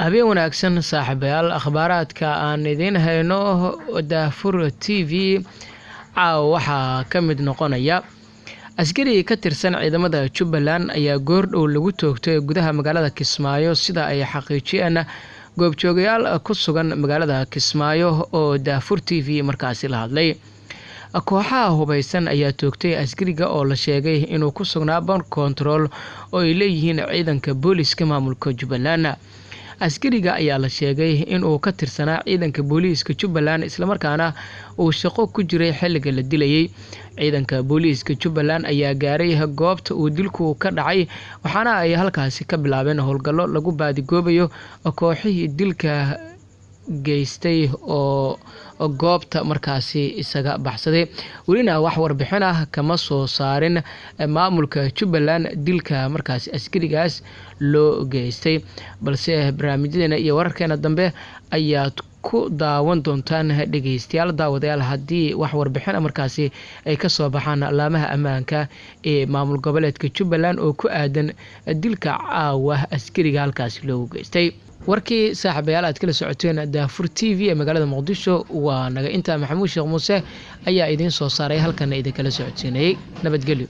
habeen wanaagsan saaxiibayaal akhbaaraadka aan idiin hayno Daafur TV waxaa ka mid noqonaya askari ka tirsan ciidamada Jubbaland ayaa goordhow lagu toogtay gudaha magaalada Kismaayo sida ay xaqiijiyeen goobjoogayaal ku sugan magaalada Kismaayo oo Daafur TV markaasi la hadlay. kooxaha hubeysan ayaa toogtay askariga oo la sheegay inuu ku sugnaa bar control oo ay leeyihiin ciidanka booliska maamulka Jubbaland. askariga ayaa la sheegay inuu ka tirsanaa ciidanka booliska Jubbaland isla markaana uu shaqo ku jiray xilliga la dilayay. ciidanka booliska Jubbaland ayaa gaaray goobta uu dilku ka dhacay waxaana ay halkaasi ka bilaabeen howlgallo lagu baadigoobayo kooxihii dilka geystay oo goobta markaasi isaga baxsaday. welina wax warbixin ah kama soo saarin maamulka Jubbaland dilka markaasi askarigaas loo geystay, balse barnaamijyadeena iyo wararkeena dambe ayaad ku daawan doontaan dhageystayaal daawadayaal haddii wax warbixin markaasi ay ka soo baxaan laamaha ammaanka ee maamul goboleedka Jubbaland oo ku aadan dilka caawa askariga halkaasi loo geystay. warkii saaxiibayaal aad kala socoteen Daafur TV ee magaalada Muqdisho waa naga inta Maxamuud Sheekh Muuse ayaa idin soo saaray halkan idin kala socodsiinay. nabadgelyo.